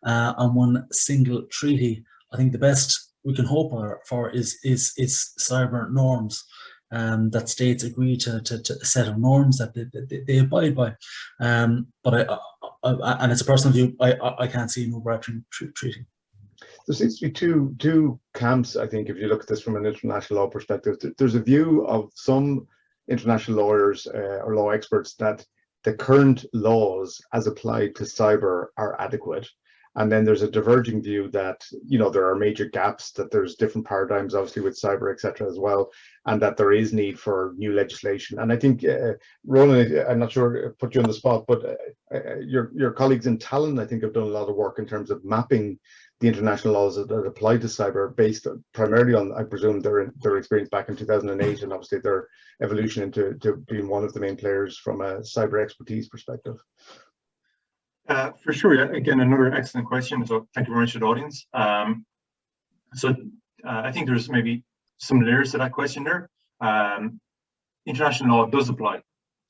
Speaker 3: on one single treaty. I think the best we can hope for is cyber norms. That states agree to a set of norms that they abide by. But and it's a personal view, I can't see an overarching treaty.
Speaker 2: There seems to be two camps, I think, if you look at this from an international law perspective. There's a view of some international lawyers or law experts that the current laws as applied to cyber are adequate. And then there's a diverging view that, there are major gaps, that there's different paradigms, obviously, with cyber, et cetera, as well, and that there is need for new legislation. And I think, Rónán, I'm not sure, put you on the spot, but your colleagues in Tallinn, I think, have done a lot of work in terms of mapping the international laws that apply to cyber, based primarily on, I presume, their experience back in 2008, and obviously their evolution into being one of the main players from a cyber expertise perspective.
Speaker 4: For sure. Again, another excellent question. So thank you very much to the audience. I think there's maybe some layers to that question there. International law does apply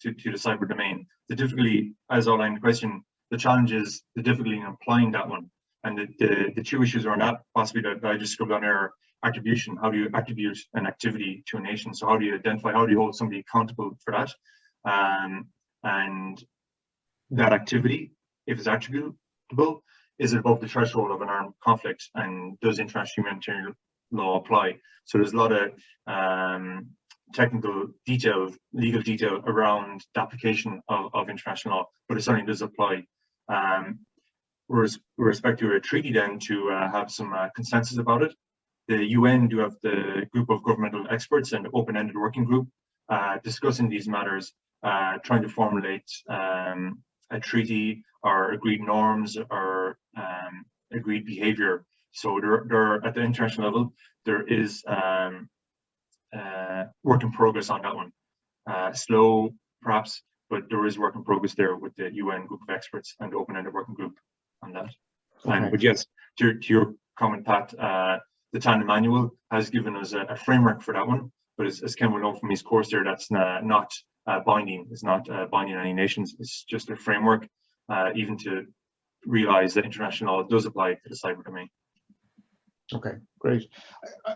Speaker 4: to the cyber domain. The difficulty, as outlined in the question, the challenge is the difficulty in applying that one. And the two issues around that, possibly that I just scribbled on there, are attribution. How do you attribute an activity to a nation? So how do you identify, how do you hold somebody accountable for that? and that activity, if it's attributable, is above the threshold of an armed conflict, and does international humanitarian law apply? So there's a lot of technical detail, legal detail around the application of international law, but it certainly does apply. With respect to a treaty, then, to have some consensus about it, the UN do have the group of governmental experts and open-ended working group discussing these matters, trying to formulate a treaty or agreed norms or agreed behavior. So there at the international level, there is work in progress on that one. Slow, perhaps, but there is work in progress there with the UN group of experts and the open-ended working group on that.
Speaker 2: Okay.
Speaker 4: But yes, to your comment, Pat, the Tandem Manual has given us a framework for that one. But as Ken will know from his course there, that's not binding. It's not binding any nations. It's just a framework, even to realize that international law does apply to the cyber domain.
Speaker 2: Okay, great.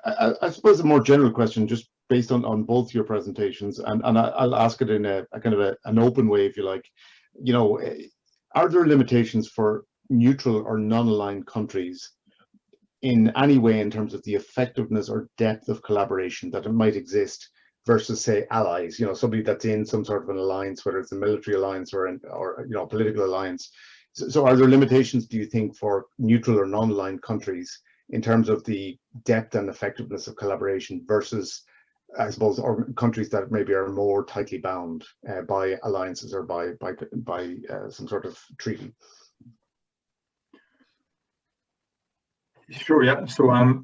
Speaker 2: I suppose a more general question, just based on both your presentations, and I'll ask it in a kind of an open way, if you like. You know, are there limitations for neutral or non-aligned countries in any way in terms of the effectiveness or depth of collaboration that it might exist versus, say, allies? You know, somebody that's in some sort of an alliance, whether it's a military alliance or you know, a political alliance. So are there limitations, do you think, for neutral or non-aligned countries in terms of the depth and effectiveness of collaboration versus, I suppose, or countries that maybe are more tightly bound by alliances or by some sort of treaty?
Speaker 4: Sure, yeah. So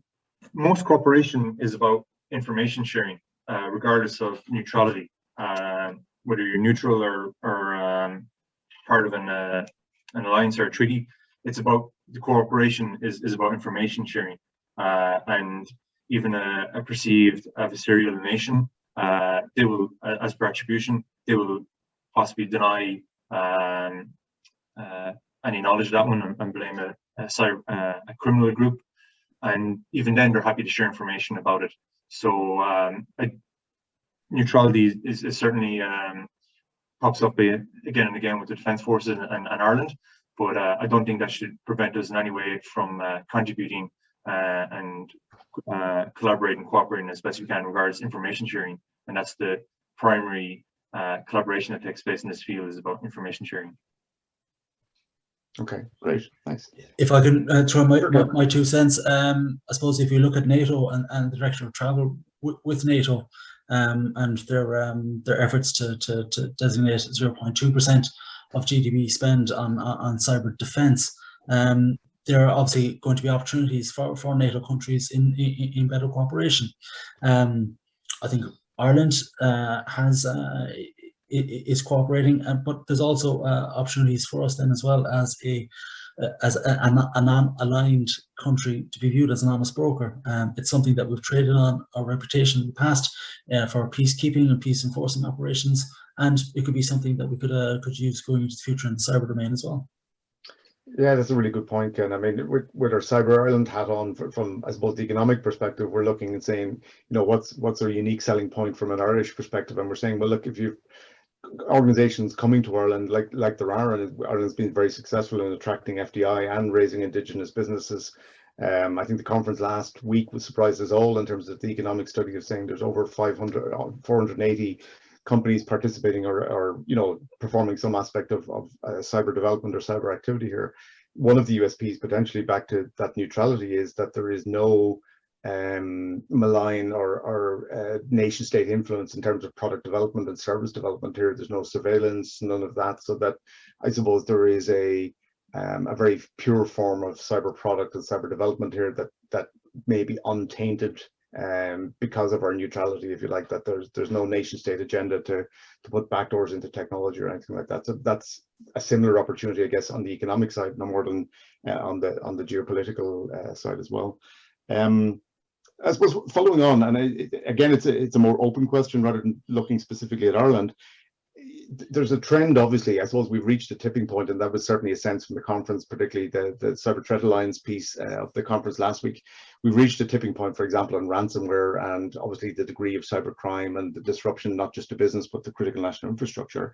Speaker 4: most cooperation is about information sharing, regardless of neutrality. Whether you're neutral or part of an alliance or a treaty, it's about the cooperation is about information sharing, and even a perceived adversarial nation, they will, as per attribution, they will possibly deny any knowledge of that one and blame a criminal group, and even then they're happy to share information about it. So neutrality is certainly pops up again and again with the Defence Forces and Ireland, but I don't think that should prevent us in any way from contributing and collaborating, cooperating as best we can in regards to information sharing, and that's the primary collaboration that takes place in this field, is about information sharing.
Speaker 2: Okay, great, thanks.
Speaker 3: If I can throw my 2 cents, I suppose if you look at NATO and the direction of travel with NATO, and their efforts to designate 0.2% of GDP spend on cyber defence, there are obviously going to be opportunities for NATO countries in better cooperation. I think Ireland is cooperating, but there's also opportunities for us then as well as a non-aligned country to be viewed as an honest broker. It's something that we've traded on our reputation in the past for peacekeeping and peace enforcing operations, and it could be something that we could use going into the future in the cyber domain as well.
Speaker 2: Yeah, that's a really good point, Ken. I mean, with our Cyber Ireland hat on, from I suppose the economic perspective, we're looking and saying, you know, what's our unique selling point from an Irish perspective, and we're saying, well, look, if you've organizations coming to Ireland, like there are, and Ireland's been very successful in attracting FDI and raising indigenous businesses. I think the conference last week was surprised us all in terms of the economic study of saying there's over 480 companies participating or you know, performing some aspect of cyber development or cyber activity here. One of the USPs, potentially back to that neutrality, is that there is no malign or nation state influence in terms of product development and service development here. There's no surveillance, none of that. So that, I suppose, there is a very pure form of cyber product and cyber development here that may be untainted because of our neutrality, if you like, that there's no nation state agenda to put backdoors into technology or anything like that. So that's a similar opportunity, I guess, on the economic side, no more than on the geopolitical side as well. I suppose following on, and again, it's a more open question rather than looking specifically at Ireland. there's a trend, obviously. I suppose we've reached a tipping point, and that was certainly a sense from the conference, particularly the Cyber Threat Alliance piece of the conference last week. We've reached a tipping point, for example, on ransomware, and obviously the degree of cybercrime and the disruption, not just to business, but to critical national infrastructure.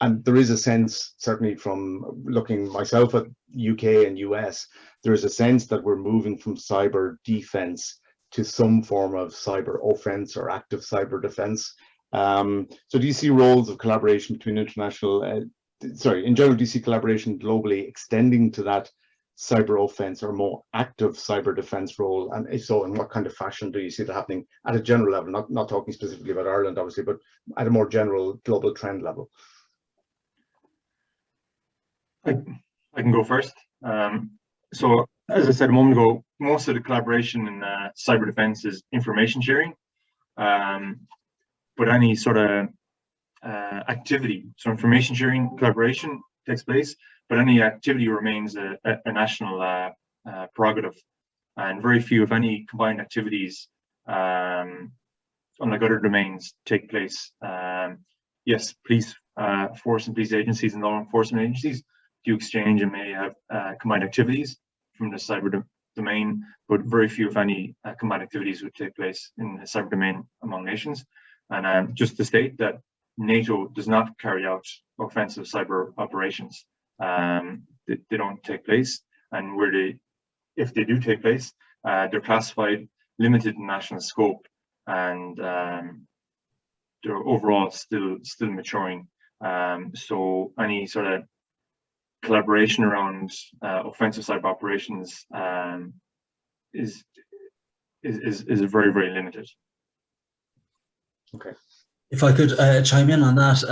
Speaker 2: And there is a sense, certainly from looking myself at UK and US, there is a sense that we're moving from cyber defense to some form of cyber offense or active cyber defense. So do you see roles of collaboration between international, in general, do you see collaboration globally extending to that cyber offense or more active cyber defense role? And if so, in what kind of fashion do you see that happening at a general level, not talking specifically about Ireland, obviously, but at a more general global trend level?
Speaker 4: I can go first. So as I said a moment ago, most of the collaboration in cyber defense is information sharing. But any sort of activity, so information sharing, collaboration takes place, but any activity remains a national prerogative, and very few, if any, combined activities, unlike other domains, take place. Yes, police force and police agencies and law enforcement agencies do exchange and may have combined activities from the cyber domain, but very few, if any, combined activities would take place in the cyber domain among nations. And just to state that NATO does not carry out offensive cyber operations. They don't take place, and if they do take place, they're classified, limited in national scope, and they're overall still maturing. So any sort of collaboration around offensive cyber operations is very, very limited.
Speaker 2: Okay.
Speaker 3: If I could chime in on that,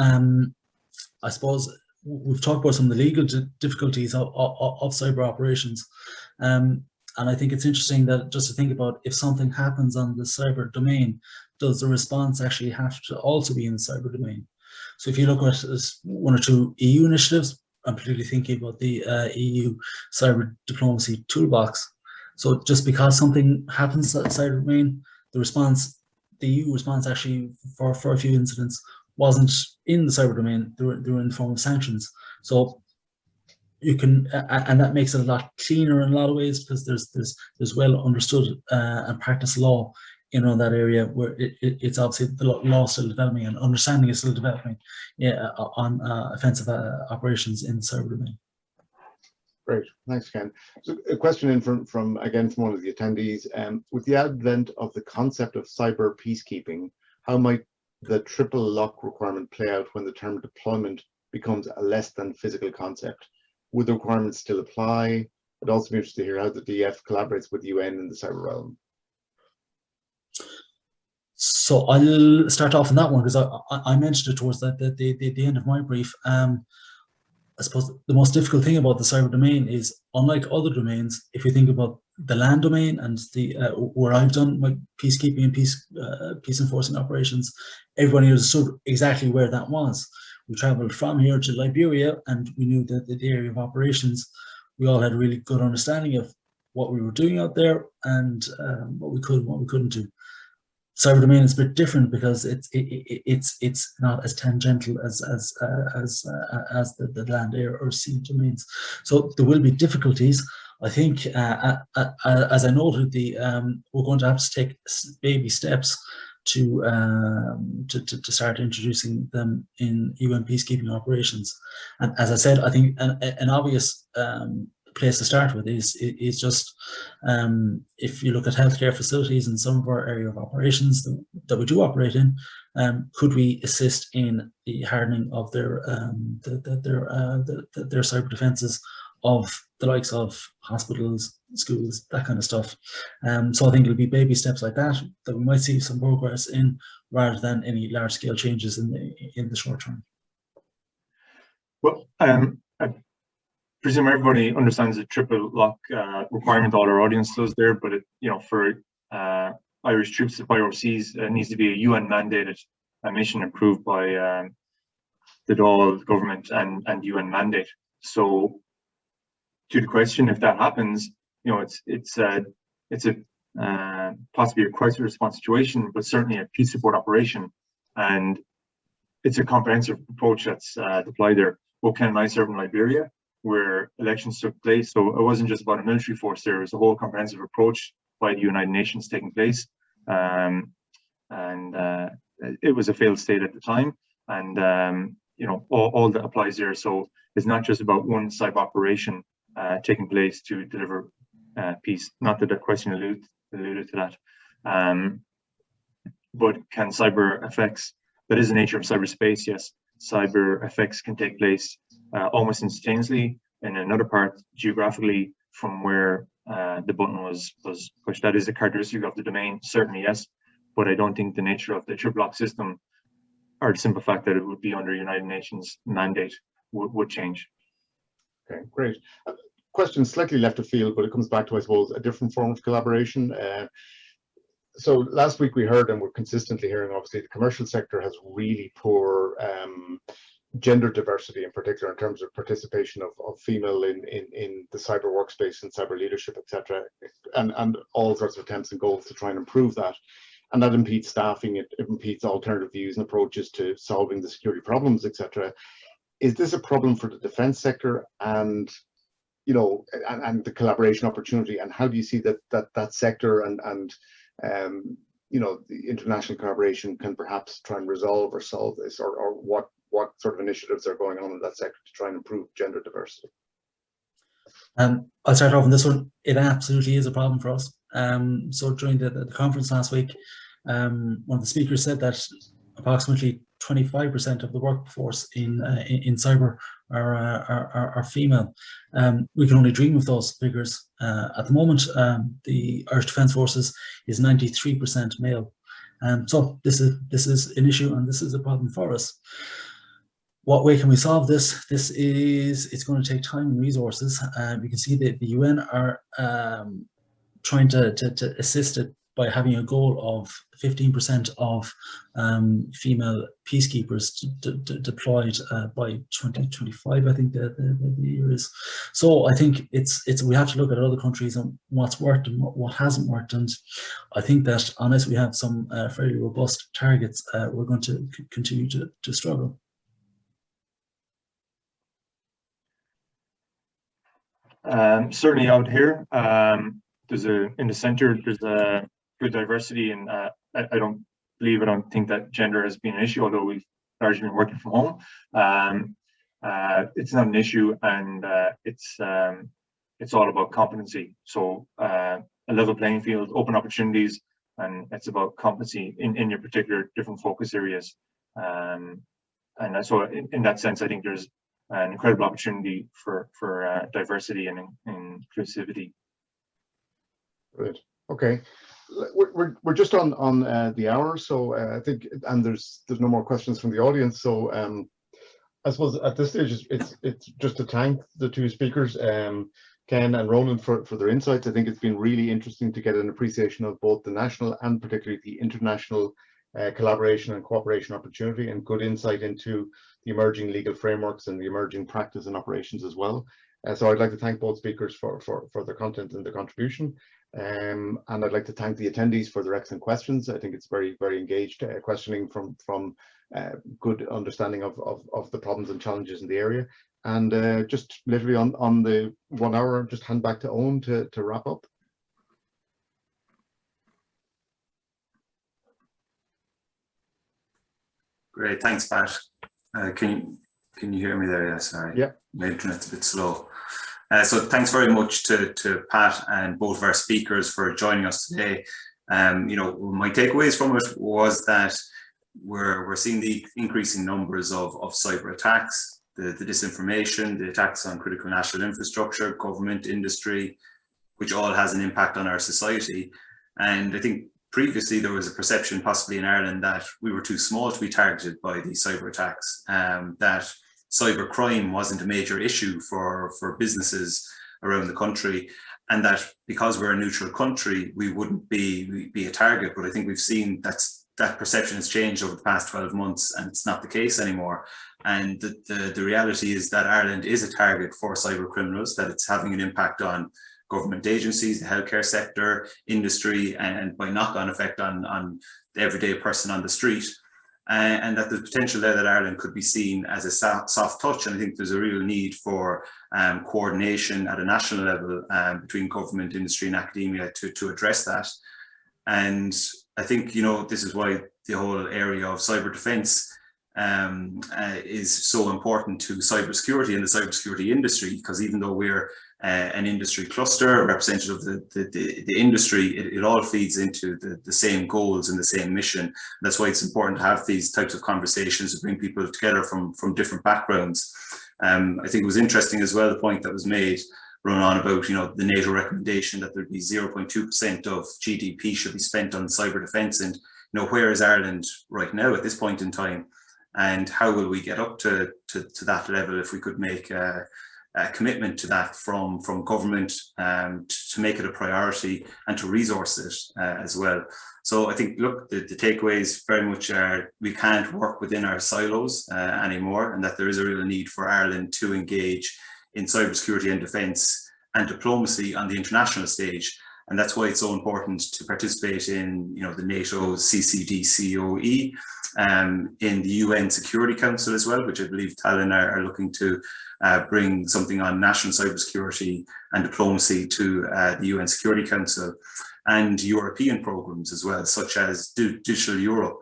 Speaker 3: I suppose we've talked about some of the legal difficulties of cyber operations, and I think it's interesting that just to think about, if something happens on the cyber domain, does the response actually have to also be in the cyber domain? So if you look at one or two EU initiatives, I'm particularly thinking about the EU Cyber Diplomacy Toolbox. So just because something happens at the cyber domain, the EU response actually for a few incidents wasn't in the cyber domain, they were in the form of sanctions. So you can, and that makes it a lot cleaner in a lot of ways, because there's well understood and practiced law in that area, where it's obviously the law is still developing and understanding is still developing on offensive operations in the cyber domain.
Speaker 2: Great, thanks, Ken. So a question in from one of the attendees. With the advent of the concept of cyber peacekeeping, how might the triple lock requirement play out when the term deployment becomes a less than physical concept? Would the requirements still apply? I'd also be interested to hear how the DF collaborates with UN in the cyber realm.
Speaker 3: So I'll start off on that one, because I mentioned it towards the end of my brief. I suppose the most difficult thing about the cyber domain is, unlike other domains, if you think about the land domain and the where I've done my peacekeeping and peace enforcing operations, everybody understood exactly where that was. We traveled from here to Liberia, and we knew that the area of operations, we all had a really good understanding of what we were doing out there, and what we could and what we couldn't do. Cyber domain is a bit different, because it's not as tangential as the land, air, or sea domains. So there will be difficulties. I think, as I noted, we're going to have to take baby steps to start introducing them in UN peacekeeping operations. And as I said, I think an obvious place to start with is just, if you look at healthcare facilities in some of our area of operations that we do operate in, could we assist in the hardening of their cyber defenses of the likes of hospitals, schools, that kind of stuff. So I think it'll be baby steps like that we might see some progress in, rather than any large scale changes in the short term.
Speaker 4: Well, I presume everybody understands the triple lock requirement. All our audience does there, but for Irish troops to fly overseas, it needs to be a UN mandated mission approved by the Dáil government and UN mandate. So, to the question, if that happens, it's a possibly a crisis response situation, but certainly a peace support operation, and it's a comprehensive approach that's deployed there. Both Ken and I served in Liberia, where elections took place. So it wasn't just about a military force there. It was a whole comprehensive approach by the United Nations taking place. It was a failed state at the time. And, all that applies there. So it's not just about one cyber operation taking place to deliver peace. Not that question alluded to that. But can cyber effects, that is the nature of cyberspace, yes. Cyber effects can take place almost instantaneously in another part geographically from where the button was pushed. That is a characteristic of the domain, certainly, yes. But I don't think the nature of the triple lock system, or the simple fact that it would be under United Nations mandate, would change.
Speaker 2: Okay, great. Question slightly left of field, but it comes back to, I suppose, a different form of collaboration. So last week we heard, and we're consistently hearing, obviously, the commercial sector has really poor gender diversity, in particular in terms of participation of female in the cyber workspace and cyber leadership, etc., and all sorts of attempts and goals to try and improve that. And that impedes staffing, it impedes alternative views and approaches to solving the security problems, etc. Is this a problem for the defence sector and the collaboration opportunity? And how do you see that sector and the international collaboration can perhaps try and resolve or solve this, or what sort of initiatives are going on in that sector to try and improve gender diversity?
Speaker 3: I'll start off on this one. It absolutely is a problem for us. So during the conference last week, one of the speakers said that approximately 25% of the workforce in cyber are female. We can only dream of those figures. At the moment, the Irish Defence Forces is 93% male. So this is an issue, and this is a problem for us. What way can we solve this? It's going to take time and resources. We can see that the UN are trying to assist it by having a goal of 15% of female peacekeepers deployed by 2025. I think the year is. So I think we have to look at other countries and what's worked and what hasn't worked. And I think that unless we have some fairly robust targets, we're going to continue to struggle.
Speaker 4: Certainly out here, in the center, there's a good diversity, and I don't think that gender has been an issue, although we've largely been working from home. It's not an issue, and it's all about competency. So a level playing field, open opportunities, and it's about competency in your particular different focus areas. And so in that sense, I think there's an incredible opportunity for diversity and inclusivity.
Speaker 2: Good. Okay, we're just on the hour, so I think, and there's no more questions from the audience. So I suppose at this stage it's just to thank the two speakers, Ken and Rónán, for their insights. I think it's been really interesting to get an appreciation of both the national and particularly the international collaboration and cooperation opportunity, and good insight into the emerging legal frameworks and the emerging practice and operations as well. So I'd like to thank both speakers for their content and their contribution. And I'd like to thank the attendees for their excellent questions. I think it's very, very engaged questioning from good understanding of the problems and challenges in the area. And just literally on the 1 hour, just hand back to Owen to wrap up.
Speaker 1: Great, thanks, Pat. Can you hear me there? Yeah, sorry.
Speaker 2: Yeah.
Speaker 1: My internet's a bit slow. So thanks very much to Pat and both of our speakers for joining us today. My takeaways from it was that we're seeing the increasing numbers of cyber attacks, the disinformation, the attacks on critical national infrastructure, government, industry, which all has an impact on our society. And I think previously there was a perception, possibly in Ireland, that we were too small to be targeted by these cyber attacks, that cyber crime wasn't a major issue for businesses around the country, and that because we're a neutral country, we wouldn't be a target. But I think we've seen that perception has changed over the past 12 months, and it's not the case anymore. And the reality is that Ireland is a target for cyber criminals, that it's having an impact on government agencies, the healthcare sector, industry, and by knock-on effect on the everyday person on the street. and that the potential there that Ireland could be seen as a soft touch. And I think there's a real need for coordination at a national level between government, industry and academia to address that. And I think, you know, this is why the whole area of cyber defense is so important to cybersecurity and the cybersecurity industry, because even though we're an industry cluster, a representative of the industry, it all feeds into the same goals and the same mission. That's why it's important to have these types of conversations to bring people together from different backgrounds. I think it was interesting as well, the point that was made, Rónán, about, you know, the NATO recommendation that there'd be 0.2% of GDP should be spent on cyber defence, and, you know, where is Ireland right now at this point in time, and how will we get up to that level if we could make a commitment to that from government, to make it a priority and to resource it as well. So I think, look, the takeaways very much are we can't work within our silos anymore, and that there is a real need for Ireland to engage in cybersecurity and defence and diplomacy on the international stage. And that's why it's so important to participate in, you know, the NATO CCDCOE, in the UN Security Council as well, which I believe Tallinn are looking to bring something on national cybersecurity and diplomacy to the UN Security Council, and European programs as well, such as Digital Europe,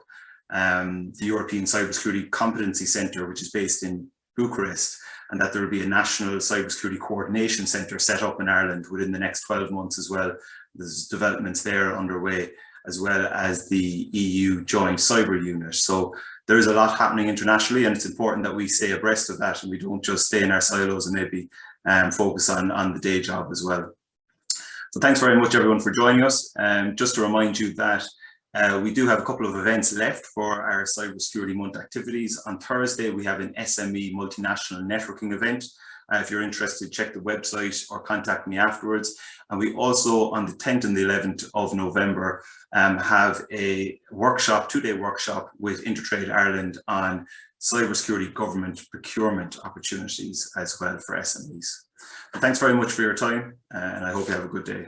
Speaker 1: the European Cybersecurity Competency Centre, which is based in Bucharest, and that there will be a national cybersecurity coordination centre set up in Ireland within the next 12 months as well. There's developments there underway, as well as the EU Joint Cyber Unit. So there is a lot happening internationally, and it's important that we stay abreast of that and we don't just stay in our silos and maybe focus on the day job as well. So thanks very much everyone for joining us. Just to remind you that we do have a couple of events left for our Cybersecurity Month activities. On Thursday, we have an SME multinational networking event. If you're interested, check the website or contact me afterwards. And we also, on the 10th and the 11th of November, have a workshop, two-day workshop with Intertrade Ireland on cybersecurity government procurement opportunities as well for SMEs. But thanks very much for your time, and I hope you have a good day.